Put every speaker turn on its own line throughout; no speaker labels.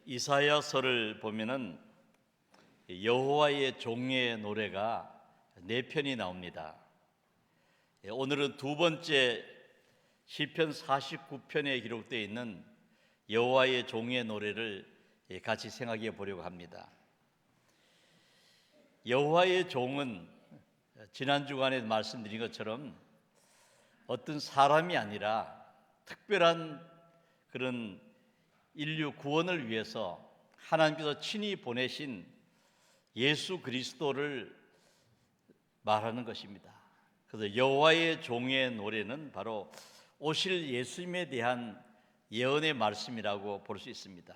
이사야서를 보면은 여호와의 종의 노래가 네 편이 나옵니다. 오늘은 두 번째 시편 49편에 기록되어 있는 여호와의 종의 노래를 같이 생각해 보려고 합니다. 여호와의 종은 지난 주간에 말씀드린 것처럼 어떤 사람이 아니라 특별한 그런 인류 구원을 위해서 하나님께서 친히 보내신 예수 그리스도를 말하는 것입니다. 그래서 여호와의 종의 노래는 바로 오실 예수님에 대한 예언의 말씀이라고 볼 수 있습니다.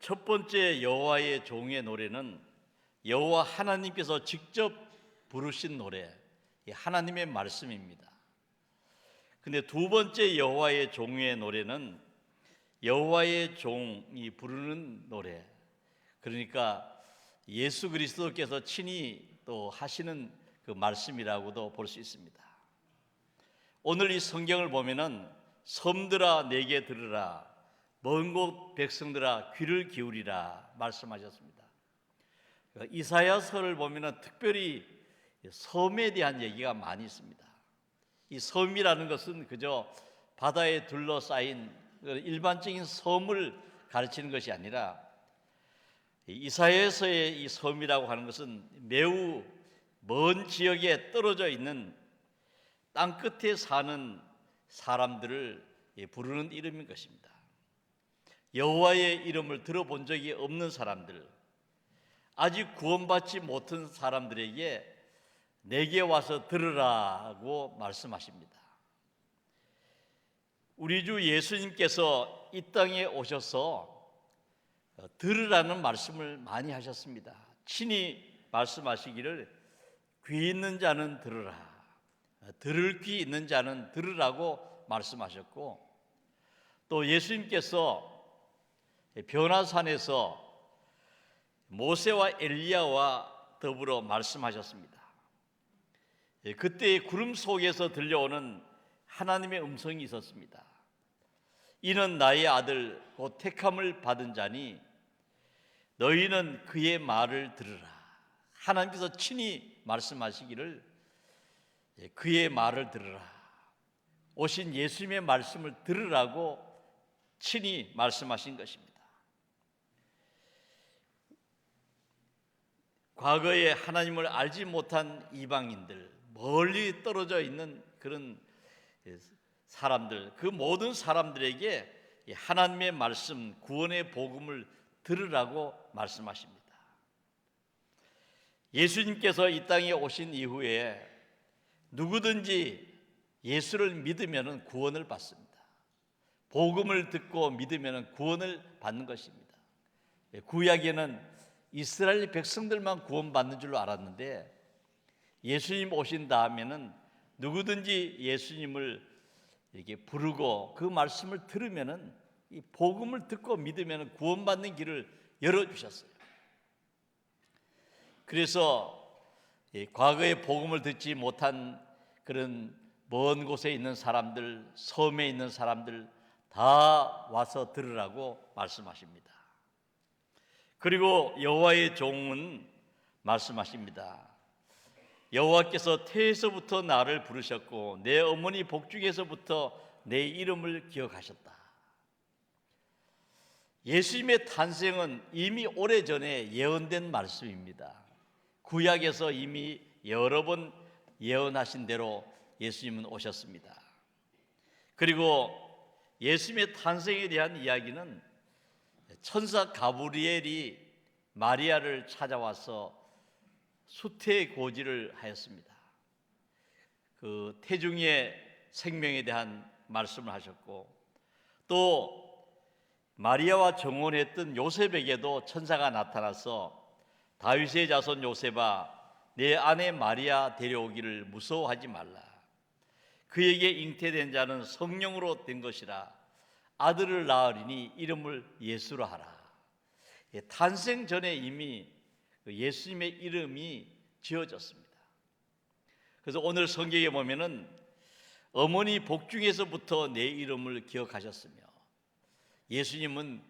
첫 번째 여호와의 종의 노래는 여호와 하나님께서 직접 부르신 노래, 하나님의 말씀입니다. 근데 두 번째 여호와의 종의 노래는 여호와의 종이 부르는 노래, 그러니까 예수 그리스도께서 친히 또 하시는 그 말씀이라고도 볼 수 있습니다. 오늘 이 성경을 보면은 섬들아 내게 들으라, 먼 곳 백성들아 귀를 기울이라 말씀하셨습니다. 이사야서를 보면은 특별히 섬에 대한 얘기가 많이 있습니다. 이 섬이라는 것은 그저 바다에 둘러싸인 일반적인 섬을 가르치는 것이 아니라 이사야서의 이 섬이라고 하는 것은 매우 먼 지역에 떨어져 있는 땅 끝에 사는 사람들을 부르는 이름인 것입니다. 여호와의 이름을 들어본 적이 없는 사람들, 아직 구원받지 못한 사람들에게 내게 와서 들으라고 말씀하십니다. 우리 주 예수님께서 이 땅에 오셔서 들으라는 말씀을 많이 하셨습니다. 친히 말씀하시기를 귀 있는 자는 들으라, 들을 귀 있는 자는 들으라고 말씀하셨고, 또 예수님께서 변화산에서 모세와 엘리야와 더불어 말씀하셨습니다. 그때 구름 속에서 들려오는 하나님의 음성이 있었습니다. 이는 나의 아들 곧 택함을 받은 자니 너희는 그의 말을 들으라. 하나님께서 친히 말씀하시기를 그의 말을 들으라, 오신 예수님의 말씀을 들으라고 친히 말씀하신 것입니다. 과거에 하나님을 알지 못한 이방인들, 멀리 떨어져 있는 그런 사람들, 그 모든 사람들에게 하나님의 말씀, 구원의 복음을 들으라고 말씀하십니다. 예수님께서 이 땅에 오신 이후에 누구든지 예수를 믿으면 구원을 받습니다. 복음을 듣고 믿으면 구원을 받는 것입니다. 구약에는 이스라엘 백성들만 구원받는 줄로 알았는데 예수님 오신 다음에는 누구든지 예수님을 이렇게 부르고 그 말씀을 들으면은 이 복음을 듣고 믿으면 구원받는 길을 열어주셨어요. 그래서 과거에 복음을 듣지 못한 그런 먼 곳에 있는 사람들, 섬에 있는 사람들 다 와서 들으라고 말씀하십니다. 그리고 여호와의 종은 말씀하십니다. 여호와께서 태에서부터 나를 부르셨고 내 어머니 복중에서부터 내 이름을 기억하셨다. 예수님의 탄생은 이미 오래전에 예언된 말씀입니다. 구약에서 이미 여러 번 예언하신 대로 예수님은 오셨습니다. 그리고 예수님의 탄생에 대한 이야기는 천사 가브리엘이 마리아를 찾아와서 수태고지를 하였습니다. 그 태중의 생명에 대한 말씀을 하셨고, 또 마리아와 정혼했던 요셉에게도 천사가 나타나서 다윗의 자손 요셉아, 내 아내 마리아 데려오기를 무서워하지 말라. 그에게 잉태된 자는 성령으로 된 것이라. 아들을 낳으리니 이름을 예수라 하라. 탄생 전에 이미 예수님의 이름이 지어졌습니다. 그래서 오늘 성경에 보면은 어머니 복중에서부터 내 이름을 기억하셨으며, 예수님은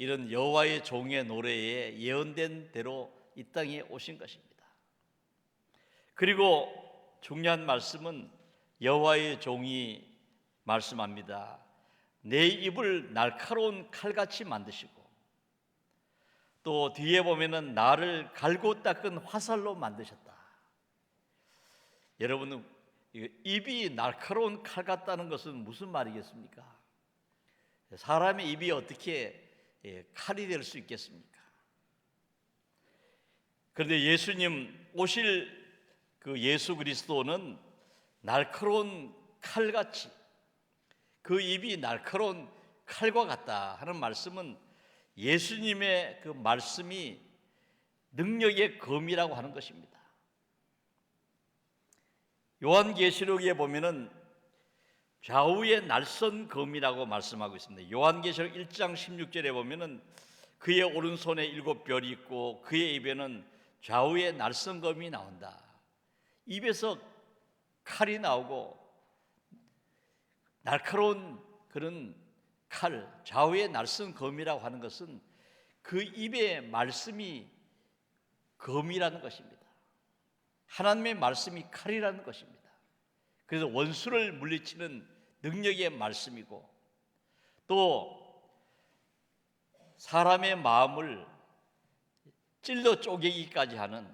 이런 여호와의 종의 노래에 예언된 대로 이 땅에 오신 것입니다. 그리고 중요한 말씀은 여호와의 종이 말씀합니다. 내 입을 날카로운 칼같이 만드시고 또 뒤에 보면은 나를 갈고 닦은 화살로 만드셨다. 여러분은 입이 날카로운 칼 같다는 것은 무슨 말이겠습니까? 사람의 입이 어떻게 칼이 될 수 있겠습니까? 그런데 예수님 오실 그 예수 그리스도는 날카로운 칼같이, 그 입이 날카로운 칼과 같다 하는 말씀은 예수님의 그 말씀이 능력의 검이라고 하는 것입니다. 요한계시록에 보면은 좌우의 날선 검이라고 말씀하고 있습니다. 요한계시록 1장 16절에 보면은 그의 오른손에 7별이 있고 그의 입에는 좌우의 날선 검이 나온다. 입에서 칼이 나오고 날카로운 그런 칼, 좌우의 날선 검이라고 하는 것은 그 입의 말씀이 검이라는 것입니다. 하나님의 말씀이 칼이라는 것입니다. 그래서 원수를 물리치는 능력의 말씀이고 또 사람의 마음을 찔러 쪼개기까지 하는,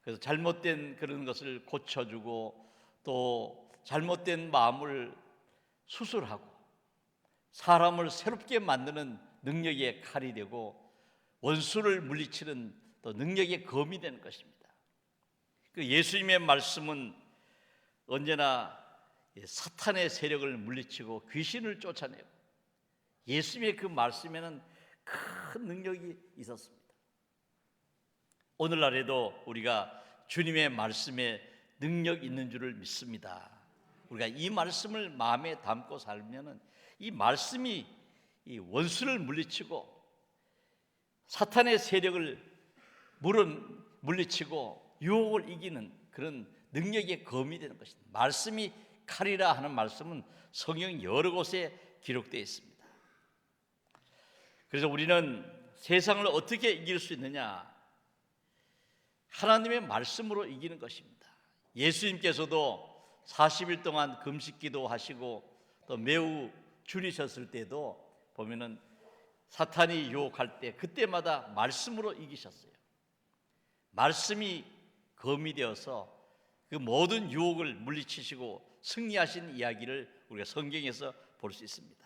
그래서 잘못된 그런 것을 고쳐주고 또 잘못된 마음을 수술하고 사람을 새롭게 만드는 능력의 칼이 되고 원수를 물리치는 또 능력의 검이 되는 것입니다. 그 예수님의 말씀은 언제나 사탄의 세력을 물리치고 귀신을 쫓아내고 예수님의 그 말씀에는 큰 능력이 있었습니다. 오늘날에도 우리가 주님의 말씀에 능력 있는 줄을 믿습니다. 우리가 이 말씀을 마음에 담고 살면은 이 말씀이 이 원수를 물리치고 사탄의 세력을 물리치고 유혹을 이기는 그런 능력의 검이 되는 것입니다. 말씀이 칼이라 하는 말씀은 성경 여러 곳에 기록되어 있습니다. 그래서 우리는 세상을 어떻게 이길 수 있느냐? 하나님의 말씀으로 이기는 것입니다. 예수님께서도 40일 동안 금식기도 하시고 또 매우 줄이셨을 때도 보면은 사탄이 유혹할 때 그때마다 말씀으로 이기셨어요. 말씀이 검이 되어서 그 모든 유혹을 물리치시고 승리하신 이야기를 우리가 성경에서 볼 수 있습니다.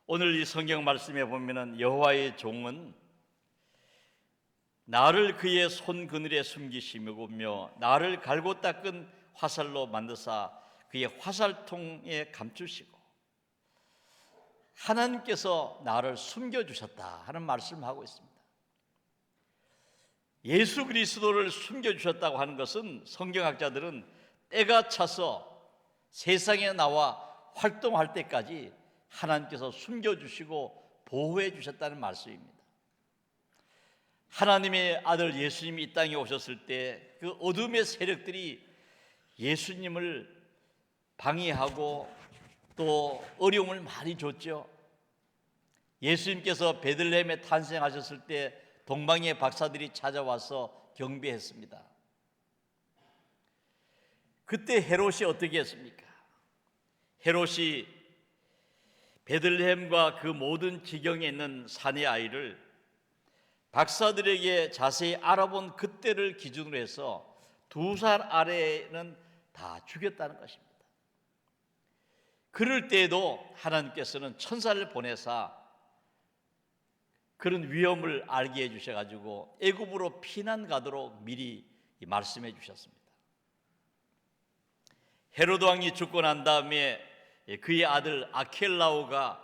오늘 이 성경 말씀에 보면은 여호와의 종은 나를 그의 손 그늘에 숨기시며 나를 갈고 닦은 화살로 만드사 그의 화살통에 감추시고 하나님께서 나를 숨겨주셨다 하는 말씀을 하고 있습니다. 예수 그리스도를 숨겨주셨다고 하는 것은 성경학자들은 때가 차서 세상에 나와 활동할 때까지 하나님께서 숨겨주시고 보호해 주셨다는 말씀입니다. 하나님의 아들 예수님이 이 땅에 오셨을 때 그 어둠의 세력들이 예수님을 방해하고 또 어려움을 많이 줬죠. 예수님께서 베들레헴에 탄생하셨을 때 동방의 박사들이 찾아와서 경배했습니다. 그때 헤롯이 어떻게 했습니까? 헤롯이 베들레헴과 그 모든 지경에 있는 사내 아이를 박사들에게 자세히 알아본 그때를 기준으로 해서 2살 아래에는 다 죽였다는 것입니다. 그럴 때에도 하나님께서는 천사를 보내사 그런 위험을 알게 해주셔가지고 애굽으로 피난 가도록 미리 말씀해 주셨습니다. 헤로드 왕이 죽고 난 다음에 그의 아들 아켈라오가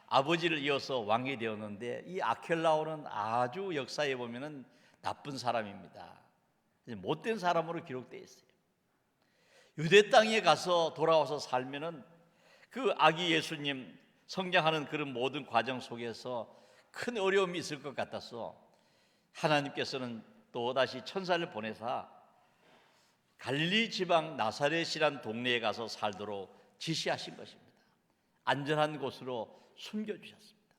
아버지를 이어서 왕이 되었는데 이 아켈라오는 아주 역사에 보면은 나쁜 사람입니다. 못된 사람으로 기록되어 있어요. 유대 땅에 가서 돌아와서 살면은 그 아기 예수님 성장하는 그런 모든 과정 속에서 큰 어려움이 있을 것 같아서 하나님께서는 또다시 천사를 보내사 갈릴리 지방 나사렛이란 동네에 가서 살도록 지시하신 것입니다. 안전한 곳으로 숨겨주셨습니다.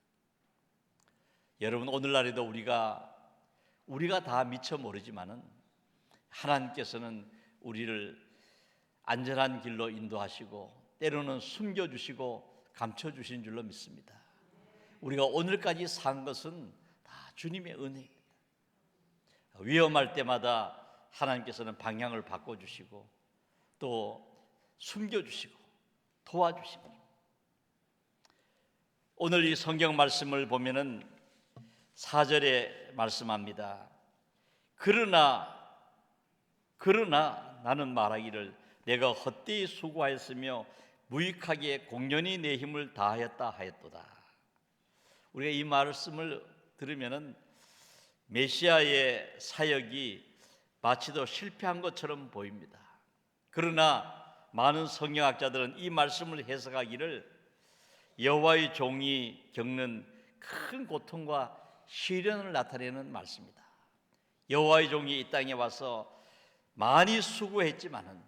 여러분, 오늘날에도 우리가 다 미처 모르지만은 하나님께서는 우리를 안전한 길로 인도하시고 때로는 숨겨주시고 감춰주신 줄로 믿습니다. 우리가 오늘까지 산 것은 다 주님의 은혜입니다. 위험할 때마다 하나님께서는 방향을 바꿔주시고 또 숨겨주시고 도와주시고, 오늘 이 성경 말씀을 보면은 4절에 말씀합니다. 그러나 나는 말하기를 내가 헛되이 수고하였으며 무익하게 공연히 내 힘을 다하였다 하였도다. 우리가 이 말씀을 들으면은 메시아의 사역이 마치도 실패한 것처럼 보입니다. 그러나 많은 성경학자들은 이 말씀을 해석하기를 여호와의 종이 겪는 큰 고통과 시련을 나타내는 말씀이다. 여호와의 종이 이 땅에 와서 많이 수고했지만은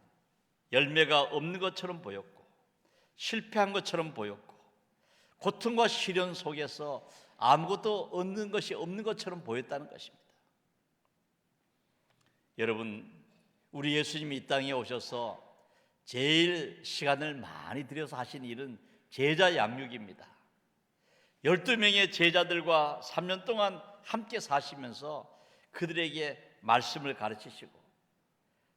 열매가 없는 것처럼 보였고 실패한 것처럼 보였고 고통과 시련 속에서 아무것도 얻는 것이 없는 것처럼 보였다는 것입니다. 여러분, 우리 예수님이 이 땅에 오셔서 제일 시간을 많이 들여서 하신 일은 제자 양육입니다. 12명의 제자들과 3년 동안 함께 사시면서 그들에게 말씀을 가르치시고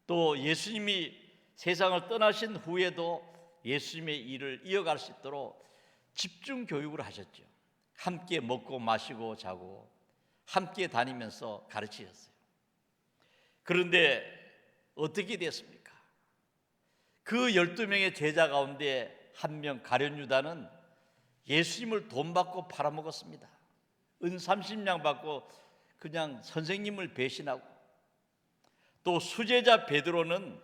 또 예수님이 세상을 떠나신 후에도 예수님의 일을 이어갈 수 있도록 집중 교육을 하셨죠. 함께 먹고 마시고 자고 함께 다니면서 가르치셨어요. 그런데 어떻게 됐습니까? 그 12명의 제자 가운데 한 명 가룟 유다는 예수님을 돈 받고 팔아먹었습니다. 은 30냥 받고 그냥 선생님을 배신하고, 또 수제자 베드로는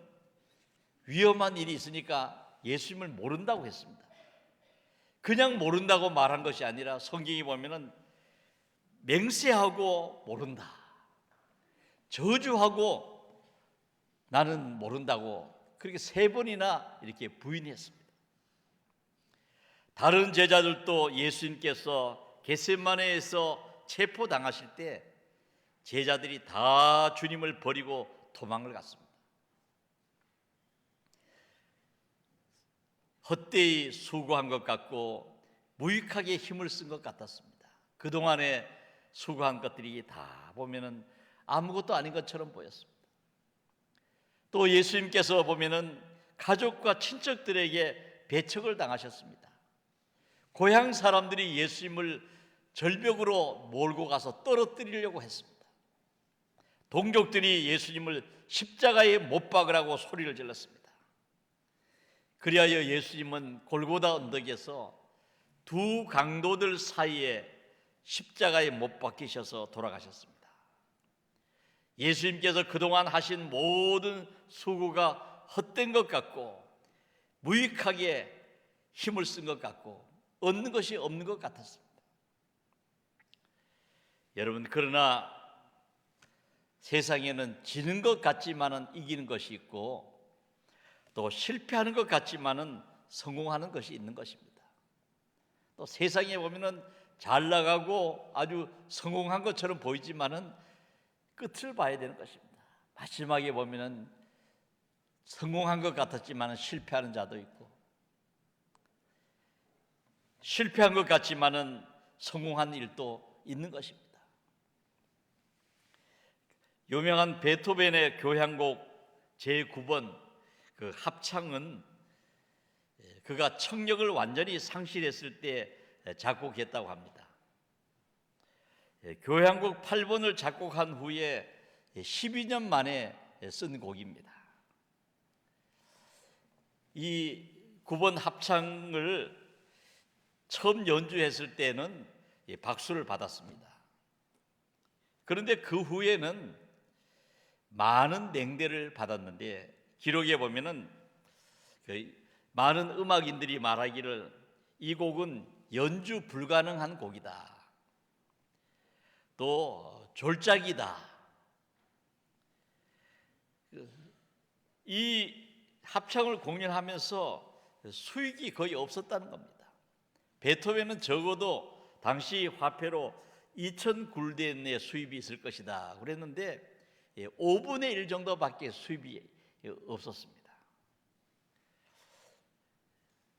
위험한 일이 있으니까 예수님을 모른다고 했습니다. 그냥 모른다고 말한 것이 아니라 성경에 보면은 맹세하고 모른다, 저주하고 나는 모른다고 그렇게 3번이나 이렇게 부인했습니다. 다른 제자들도 예수님께서 겟세마네에서 체포당하실 때 제자들이 다 주님을 버리고 도망을 갔습니다. 헛되이 수고한 것 같고 무익하게 힘을 쓴 것 같았습니다. 그동안에 수고한 것들이 다 보면은 아무것도 아닌 것처럼 보였습니다. 또 예수님께서 보면은 가족과 친척들에게 배척을 당하셨습니다. 고향 사람들이 예수님을 절벽으로 몰고 가서 떨어뜨리려고 했습니다. 동족들이 예수님을 십자가에 못 박으라고 소리를 질렀습니다. 그리하여 예수님은 골고다 언덕에서 두 강도들 사이에 십자가에 못 박히셔서 돌아가셨습니다. 예수님께서 그동안 하신 모든 수고가 헛된 것 같고 무익하게 힘을 쓴 것 같고 얻는 것이 없는 것 같았습니다. 여러분, 그러나 세상에는 지는 것 같지만은 이기는 것이 있고 또 실패하는 것 같지만은 성공하는 것이 있는 것입니다. 또 세상에 보면은 잘 나가고 아주 성공한 것처럼 보이지만은 끝을 봐야 되는 것입니다. 마지막에 보면은 성공한 것 같았지만은 실패하는 자도 있고 실패한 것 같지만은 성공한 일도 있는 것입니다. 유명한 베토벤의 교향곡 제9번 그 합창은 그가 청력을 완전히 상실했을 때 작곡했다고 합니다. 교향곡 8번을 작곡한 후에 12년 만에 쓴 곡입니다. 이 9번 합창을 처음 연주했을 때는 박수를 받았습니다. 그런데 그 후에는 많은 냉대를 받았는데 기록에 보면은 많은 음악인들이 말하기를 이 곡은 연주 불가능한 곡이다, 또 졸작이다. 이 합창을 공연하면서 수익이 거의 없었다는 겁니다. 베토벤은 적어도 당시 화폐로 2,000굴덴의 수입이 있을 것이다 그랬는데 5분의 1 정도밖에 수입이 없었습니다.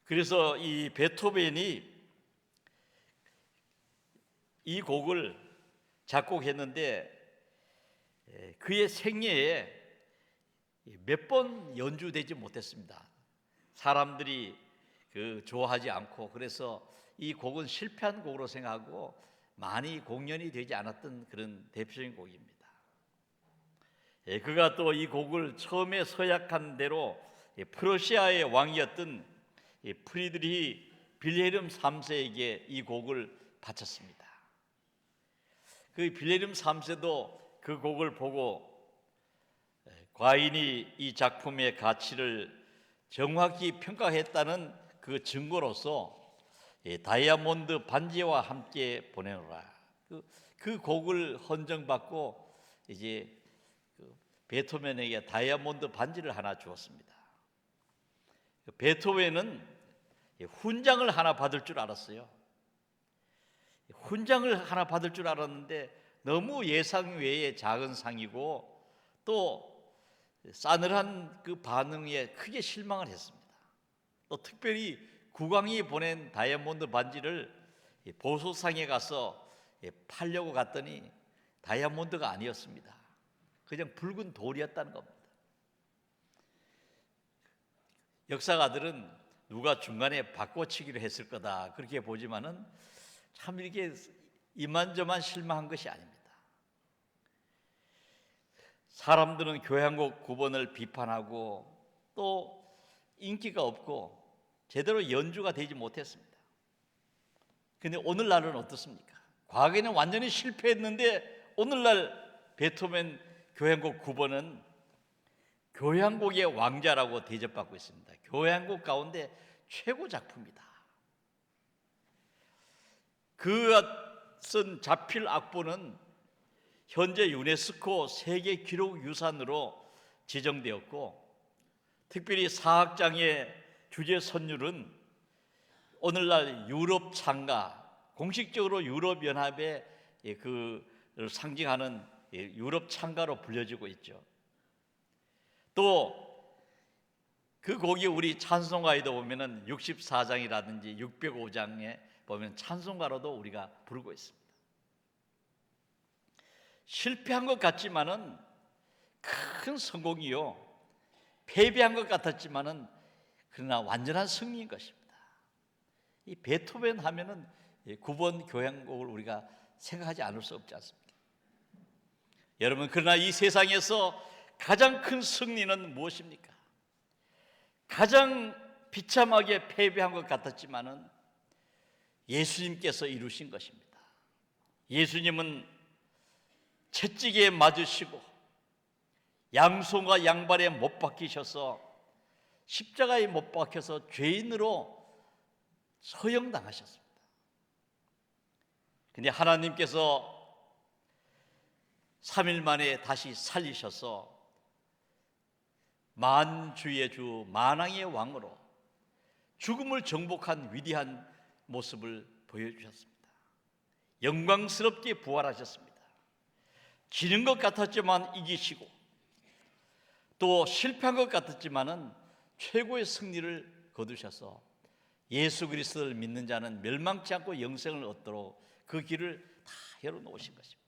그래서 이 베토벤이 이 곡을 작곡했는데 그의 생애에 몇 번 연주되지 못했습니다. 사람들이 좋아하지 않고, 그래서 이 곡은 실패한 곡으로 생각하고 많이 공연이 되지 않았던 그런 대표적인 곡입니다. 그가 또 이 곡을 처음에 서약한 대로 프러시아의 왕이었던 프리드리히 빌헬름 3세에게 이 곡을 바쳤습니다. 그 빌헬름 3세도 그 곡을 보고 과인이 이 작품의 가치를 정확히 평가했다는 그 증거로서 다이아몬드 반지와 함께 보내노라. 그 곡을 헌정받고 이제 베토벤에게 다이아몬드 반지를 하나 주었습니다. 베토벤은 훈장을 하나 받을 줄 알았어요. 훈장을 하나 받을 줄 알았는데 너무 예상 외의 작은 상이고 또 싸늘한 그 반응에 크게 실망을 했습니다. 또 특별히 국왕이 보낸 다이아몬드 반지를 보소상에 가서 팔려고 갔더니 다이아몬드가 아니었습니다. 그냥 붉은 돌이었다는 겁니다. 역사가들은 누가 중간에 바꿔치기를 했을 거다 그렇게 보지만은 참 이렇게 이만저만 실망한 것이 아닙니다. 사람들은 교향곡 9번을 비판하고 또 인기가 없고 제대로 연주가 되지 못했습니다. 그런데 오늘날은 어떻습니까? 과거에는 완전히 실패했는데 오늘날 베토벤 교향곡 9번은 교향곡의 왕자라고 대접받고 있습니다. 교향곡 가운데 최고 작품이다. 그가 쓴 자필 악보는 현재 유네스코 세계 기록 유산으로 지정되었고, 특별히 사악장의 주제 선율은 오늘날 유럽 창가, 공식적으로 유럽 연합의 그 상징하는 유럽 창가로 불려지고 있죠. 또 그 곡이 우리 찬송가에도 보면은 64장이라든지 605장에 보면 찬송가로도 우리가 부르고 있습니다. 실패한 것 같지만은 큰 성공이요, 패배한 것 같았지만은 그러나 완전한 승리인 것입니다. 이 베토벤 하면은 9번 교향곡을 우리가 생각하지 않을 수 없지 않습니까? 여러분, 그러나 이 세상에서 가장 큰 승리는 무엇입니까? 가장 비참하게 패배한 것 같았지만은 예수님께서 이루신 것입니다. 예수님은 채찍에 맞으시고 양손과 양발에 못 박히셔서 십자가에 못 박혀서 죄인으로 처형당하셨습니다. 근데 하나님께서 3일 만에 다시 살리셔서 만주의 주, 만왕의 왕으로 죽음을 정복한 위대한 모습을 보여주셨습니다. 영광스럽게 부활하셨습니다. 지는 것 같았지만 이기시고 또 실패한 것 같았지만은 최고의 승리를 거두셔서 예수 그리스도를 믿는 자는 멸망치 않고 영생을 얻도록 그 길을 다 열어놓으신 것입니다.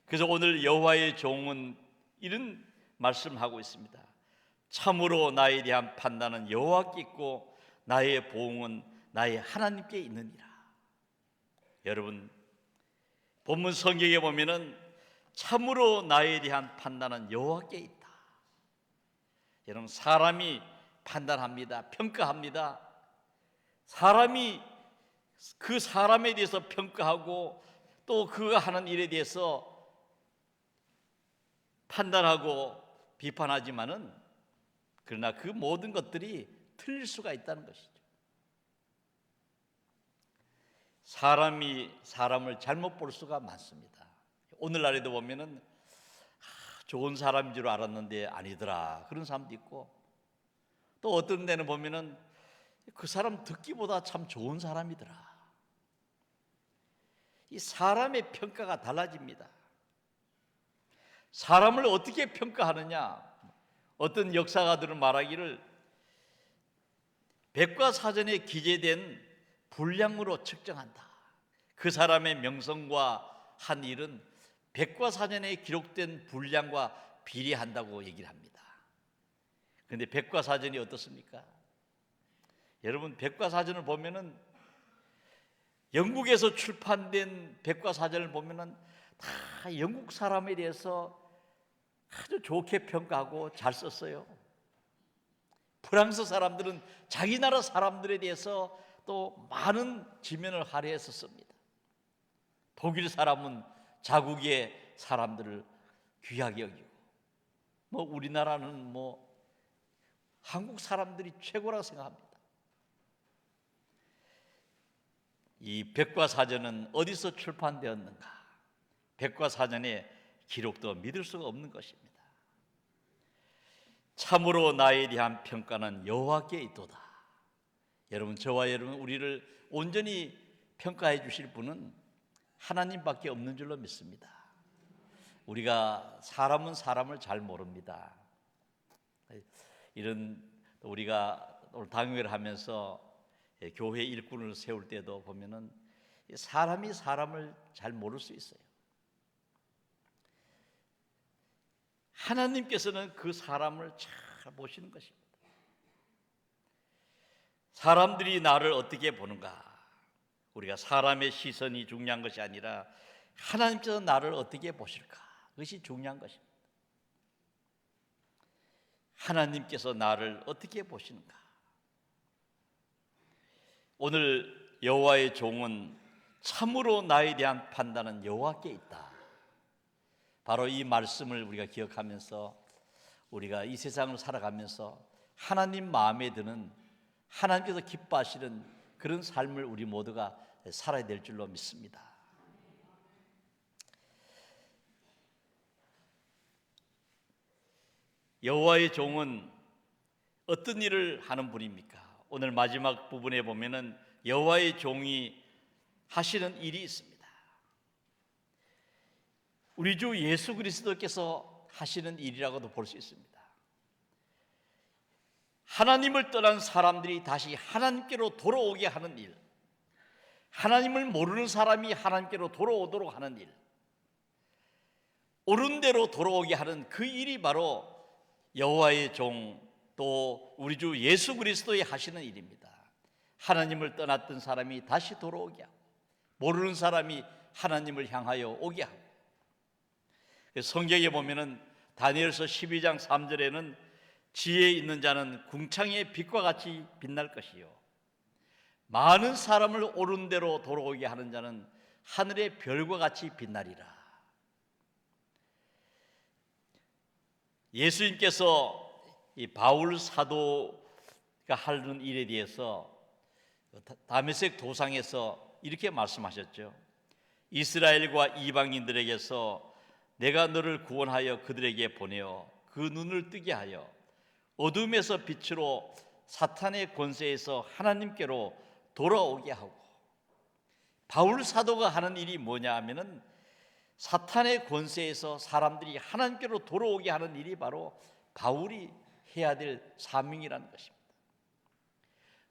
그래서 오늘 여호와의 종은 이런 말씀하고 있습니다. 참으로 나에 대한 판단은 여호와께 있고 나의 보응은 나의 하나님께 있느니라. 여러분, 본문 성경에 보면은 참으로 나에 대한 판단은 여호와께 있다. 여러분, 사람이 판단합니다. 평가합니다. 사람이 그 사람에 대해서 평가하고 또 그가 하는 일에 대해서 판단하고 비판하지만은 그러나 그 모든 것들이 틀릴 수가 있다는 것이죠. 사람이 사람을 잘못 볼 수가 많습니다. 오늘날에도 보면은 좋은 사람인 줄 알았는데 아니더라 그런 사람도 있고, 또 어떤 데는 보면은 그 사람 듣기보다 참 좋은 사람이더라. 이 사람의 평가가 달라집니다. 사람을 어떻게 평가하느냐? 어떤 역사가들은 말하기를 백과사전에 기재된 분량으로 측정한다. 그 사람의 명성과 한 일은 백과사전에 기록된 분량과 비례한다고 얘기를 합니다. 그런데 백과사전이 어떻습니까? 여러분, 백과사전을 보면은 영국에서 출판된 백과사전을 보면은 다 영국 사람에 대해서 아주 좋게 평가하고 잘 썼어요. 프랑스 사람들은 자기 나라 사람들에 대해서 또 많은 지면을 할애해서 씁니다. 독일 사람은 자국의 사람들을 귀하게 여기고, 우리나라는 한국 사람들이 최고라고 생각합니다. 이 백과사전은 어디서 출판되었는가? 백과사전의 기록도 믿을 수가 없는 것입니다. 참으로 나에 대한 평가는 여호와께 있도다. 여러분, 저와 여러분, 우리를 온전히 평가해 주실 분은 하나님밖에 없는 줄로 믿습니다. 우리가 사람은 사람을 잘 모릅니다. 이런 우리가 오늘 당회를 하면서 교회 일꾼을 세울 때도 보면은 사람이 사람을 잘 모를 수 있어요. 하나님께서는 그 사람을 잘 보시는 것입니다. 사람들이 나를 어떻게 보는가? 우리가 사람의 시선이 중요한 것이 아니라 하나님께서 나를 어떻게 보실까? 그것이 중요한 것입니다. 하나님께서 나를 어떻게 보시는가? 오늘 여호와의 종은 참으로 나에 대한 판단은 여호와께 있다. 바로 이 말씀을 우리가 기억하면서 우리가 이 세상을 살아가면서 하나님 마음에 드는, 하나님께서 기뻐하시는 그런 삶을 우리 모두가 살아야 될 줄로 믿습니다. 여호와의 종은 어떤 일을 하는 분입니까? 오늘 마지막 부분에 보면은 여호와의 종이 하시는 일이 있습니다. 우리 주 예수 그리스도께서 하시는 일이라고도 볼 수 있습니다. 하나님을 떠난 사람들이 다시 하나님께로 돌아오게 하는 일, 하나님을 모르는 사람이 하나님께로 돌아오도록 하는 일, 옳은 대로 돌아오게 하는 그 일이 바로 여호와의 종, 또 우리 주 예수 그리스도의 하시는 일입니다. 하나님을 떠났던 사람이 다시 돌아오게 하고, 모르는 사람이 하나님을 향하여 오게 하고. 성경에 보면은 다니엘서 12장 3절에는 지혜 있는 자는 궁창의 빛과 같이 빛날 것이요, 많은 사람을 옳은 대로 돌아오게 하는 자는 하늘의 별과 같이 빛나리라. 예수님께서 이 바울 사도가 하는 일에 대해서 다메섹 도상에서 이렇게 말씀하셨죠. 이스라엘과 이방인들에게서 내가 너를 구원하여 그들에게 보내어 그 눈을 뜨게 하여 어둠에서 빛으로 사탄의 권세에서 하나님께로 돌아오게 하고. 바울 사도가 하는 일이 뭐냐 하면은 사탄의 권세에서 사람들이 하나님께로 돌아오게 하는 일이 바로 바울이 해야 될 사명이라는 것입니다.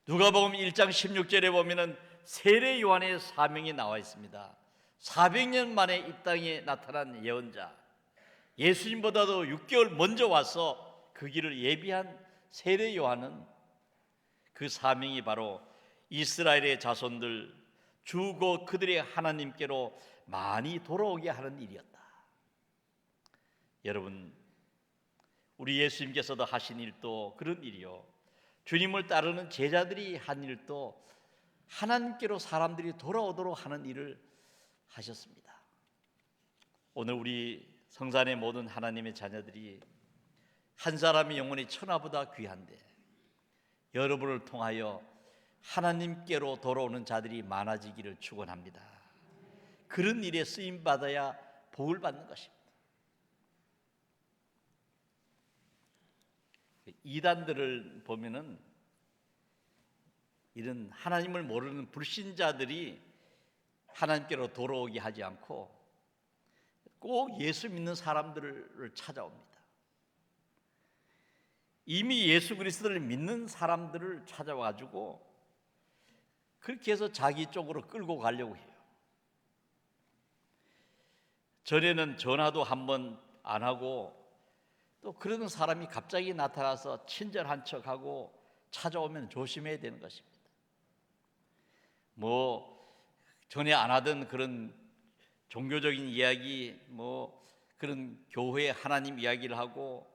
누가복음 1장 16절에 보면은 세례 요한의 사명이 나와 있습니다. 400년 만에 이 땅에 나타난 예언자, 예수님보다도 6개월 먼저 와서 그 길을 예비한 세례 요한은 그 사명이 바로 이스라엘의 자손들, 주고 그들의 하나님께로 많이 돌아오게 하는 일이었다. 여러분, 우리 예수님께서도 하신 일도 그런 일이요, 주님을 따르는 제자들이 한 일도 하나님께로 사람들이 돌아오도록 하는 일을 하셨습니다. 오늘 우리 성산의 모든 하나님의 자녀들이 한 사람의 영혼이 천하보다 귀한데 여러분을 통하여 하나님께로 돌아오는 자들이 많아지기를 축원합니다. 그런 일에 쓰임 받아야 복을 받는 것입니다. 이단들을 보면은 이런 하나님을 모르는 불신자들이 하나님께로 돌아오게 하지 않고 꼭 예수 믿는 사람들을 찾아옵니다. 이미 예수 그리스도를 믿는 사람들을 찾아와가지고 그렇게 해서 자기 쪽으로 끌고 가려고 해요. 전에는 전화도 한번 안 하고 또 그러는 사람이 갑자기 나타나서 친절한 척하고 찾아오면 조심해야 되는 것입니다. 전에 안 하던 그런 종교적인 이야기, 그런 교회 하나님 이야기를 하고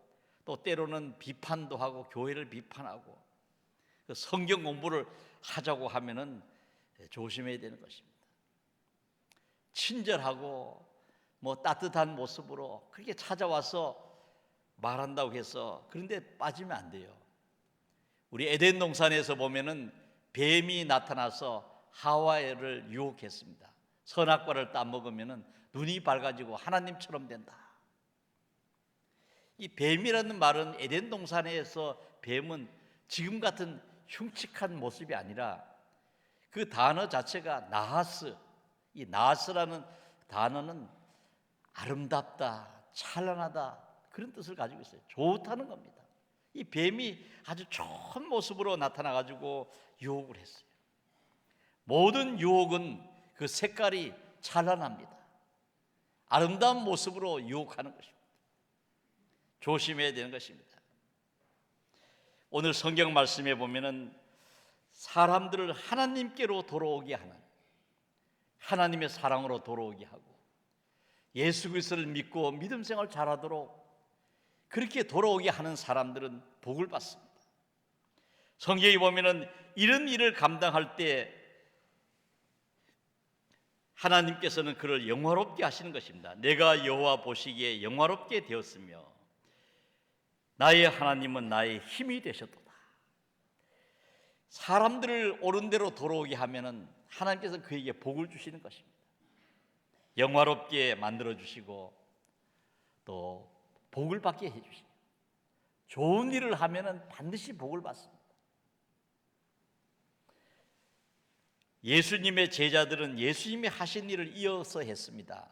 또 때로는 비판도 하고 교회를 비판하고 성경 공부를 하자고 하면은 조심해야 되는 것입니다. 친절하고 따뜻한 모습으로 그렇게 찾아와서 말한다고 해서 그런데 빠지면 안 돼요. 우리 에덴 동산에서 보면은 뱀이 나타나서 하와를 유혹했습니다. 선악과를 따먹으면은 눈이 밝아지고 하나님처럼 된다. 이 뱀이라는 말은 에덴 동산에서 뱀은 지금 같은 흉측한 모습이 아니라 그 단어 자체가 나하스, 이 나하스라는 단어는 아름답다, 찬란하다 그런 뜻을 가지고 있어요. 좋다는 겁니다. 이 뱀이 아주 좋은 모습으로 나타나가지고 유혹을 했어요. 모든 유혹은 그 색깔이 찬란합니다. 아름다운 모습으로 유혹하는 것입니다. 조심해야 되는 것입니다. 오늘 성경 말씀에 보면은 사람들을 하나님께로 돌아오게 하는, 하나님의 사랑으로 돌아오게 하고 예수 그리스도를 믿고 믿음 생활 잘하도록 그렇게 돌아오게 하는 사람들은 복을 받습니다. 성경에 보면은 이런 일을 감당할 때 하나님께서는 그를 영화롭게 하시는 것입니다. 내가 여호와 보시기에 영화롭게 되었으며 나의 하나님은 나의 힘이 되셨도다. 사람들을 옳은 대로 돌아오게 하면은 하나님께서 그에게 복을 주시는 것입니다. 영화롭게 만들어 주시고 또 복을 받게 해 주시고 좋은 일을 하면은 반드시 복을 받습니다. 예수님의 제자들은 예수님이 하신 일을 이어서 했습니다.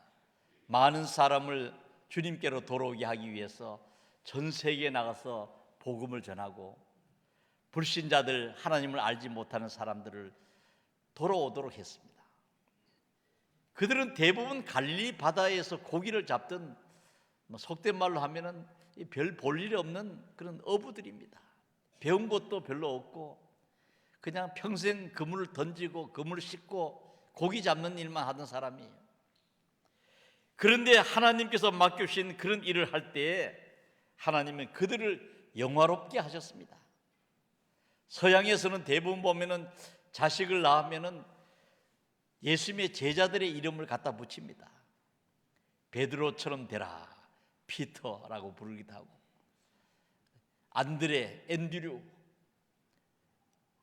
많은 사람을 주님께로 돌아오게 하기 위해서 전 세계에 나가서 복음을 전하고 불신자들, 하나님을 알지 못하는 사람들을 돌아오도록 했습니다. 그들은 대부분 갈릴리 바다에서 고기를 잡던 속된 말로 하면은 별 볼 일이 없는 그런 어부들입니다. 배운 것도 별로 없고 그냥 평생 그물을 던지고 그물을 씻고 고기 잡는 일만 하던 사람이에요. 그런데 하나님께서 맡겨주신 그런 일을 할 때에 하나님은 그들을 영화롭게 하셨습니다. 서양에서는 대부분 보면은 자식을 낳으면은 예수님의 제자들의 이름을 갖다 붙입니다. 베드로처럼 되라, 피터라고 부르기도 하고, 안드레, 앤드류,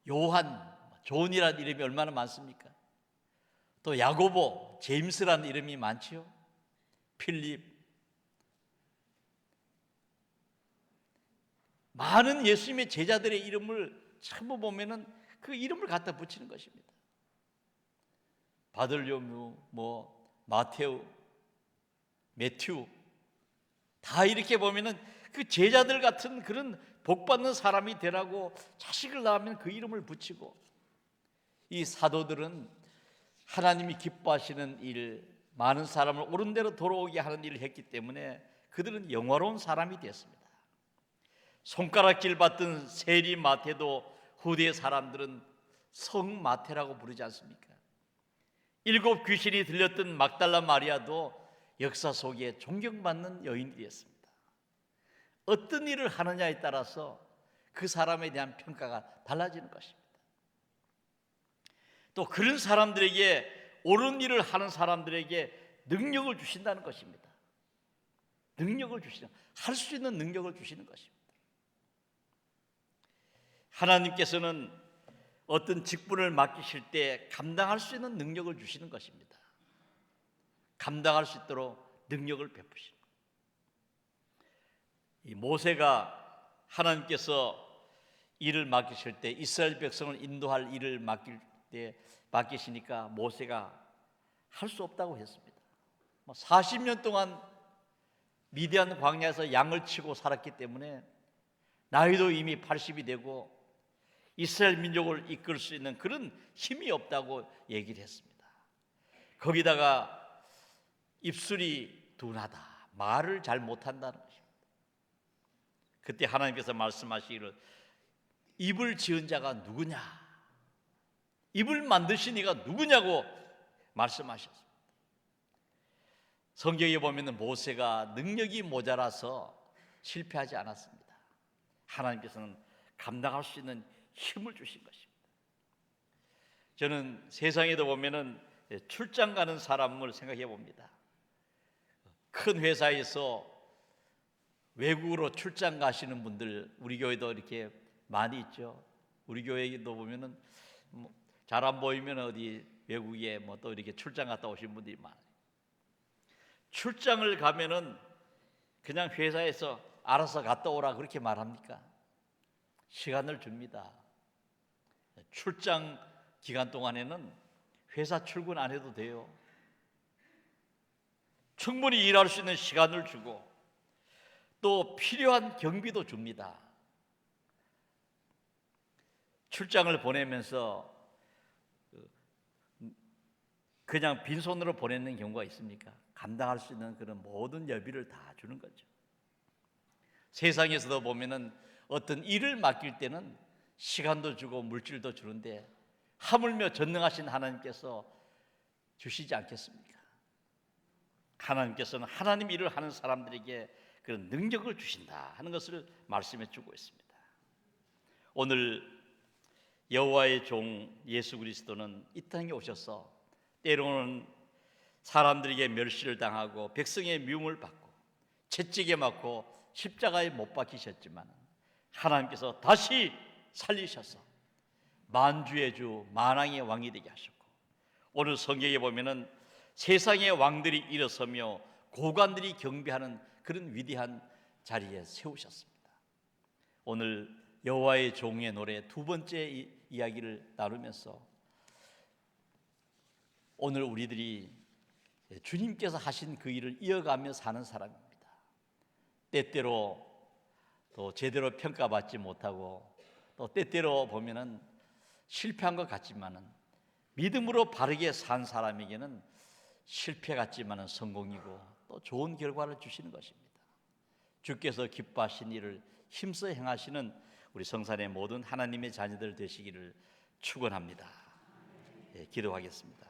요한, 존이라는 이름이 얼마나 많습니까? 또 야고보, 제임스라는 이름이 많지요. 필립, 많은 예수님의 제자들의 이름을 전부 보면은 그 이름을 갖다 붙이는 것입니다. 바들요무, 마테우, 매튜 다 이렇게 보면은 그 제자들 같은 그런 복 받는 사람이 되라고 자식을 낳으면 그 이름을 붙이고, 이 사도들은 하나님이 기뻐하시는 일, 많은 사람을 옳은 대로 돌아오게 하는 일을 했기 때문에 그들은 영화로운 사람이 되었습니다. 손가락질 받던 세리 마태도 후대 사람들은 성 마태라고 부르지 않습니까? 7 귀신이 들렸던 막달라 마리아도 역사 속에 존경받는 여인이었습니다. 어떤 일을 하느냐에 따라서 그 사람에 대한 평가가 달라지는 것입니다. 또 그런 사람들에게, 옳은 일을 하는 사람들에게 능력을 주신다는 것입니다. 능력을 주시는, 할 수 있는 능력을 주시는 것입니다. 하나님께서는 어떤 직분을 맡기실 때 감당할 수 있는 능력을 주시는 것입니다. 감당할 수 있도록 능력을 베푸시는 거예요. 이 모세가 하나님께서 일을 맡기실 때, 이스라엘 백성을 인도할 일을 맡기시니까 모세가 할 수 없다고 했습니다. 40년 동안 미디안 광야에서 양을 치고 살았기 때문에 나이도 이미 80이 되고 이스라엘 민족을 이끌 수 있는 그런 힘이 없다고 얘기를 했습니다. 거기다가 입술이 둔하다, 말을 잘 못한다는 것입니다. 그때 하나님께서 말씀하시기를 입을 지은 자가 누구냐, 입을 만드신 이가 누구냐고 말씀하셨습니다. 성경에 보면 모세가 능력이 모자라서 실패하지 않았습니다. 하나님께서는 감당할 수 있는 힘을 주신 것입니다. 저는 세상에도 보면은 출장 가는 사람을 생각해 봅니다. 큰 회사에서 외국으로 출장 가시는 분들 우리 교회도 이렇게 많이 있죠. 우리 교회도 보면은 잘 안 보이면 어디 외국에 또 이렇게 출장 갔다 오신 분들이 많아요. 출장을 가면은 그냥 회사에서 알아서 갔다 오라 그렇게 말합니까? 시간을 줍니다. 출장 기간 동안에는 회사 출근 안 해도 돼요. 충분히 일할 수 있는 시간을 주고 또 필요한 경비도 줍니다. 출장을 보내면서 그냥 빈손으로 보내는 경우가 있습니까? 감당할 수 있는 그런 모든 여비를 다 주는 거죠. 세상에서도 보면은 어떤 일을 맡길 때는 시간도 주고 물질도 주는데 하물며 전능하신 하나님께서 주시지 않겠습니까? 하나님께서는 하나님 일을 하는 사람들에게 그런 능력을 주신다 하는 것을 말씀해 주고 있습니다. 오늘 여호와의 종 예수 그리스도는 이 땅에 오셔서 때로는 사람들에게 멸시를 당하고 백성의 미움을 받고 채찍에 맞고 십자가에 못 박히셨지만 하나님께서 다시 살리셔서 만주의 주 만왕의 왕이 되게 하셨고 오늘 성경에 보면은 세상의 왕들이 일어서며 고관들이 경배하는 그런 위대한 자리에 세우셨습니다. 오늘 여호와의 종의 노래 두 번째 이야기를 나누면서 오늘 우리들이 주님께서 하신 그 일을 이어가며 사는 사람입니다. 때때로 또 제대로 평가받지 못하고 또 때때로 보면은 실패한 것 같지만은 믿음으로 바르게 산 사람에게는 실패 같지만은 성공이고 또 좋은 결과를 주시는 것입니다. 주께서 기뻐하신 일을 힘써 행하시는 우리 성산의 모든 하나님의 자녀들 되시기를 축원합니다. 기도하겠습니다.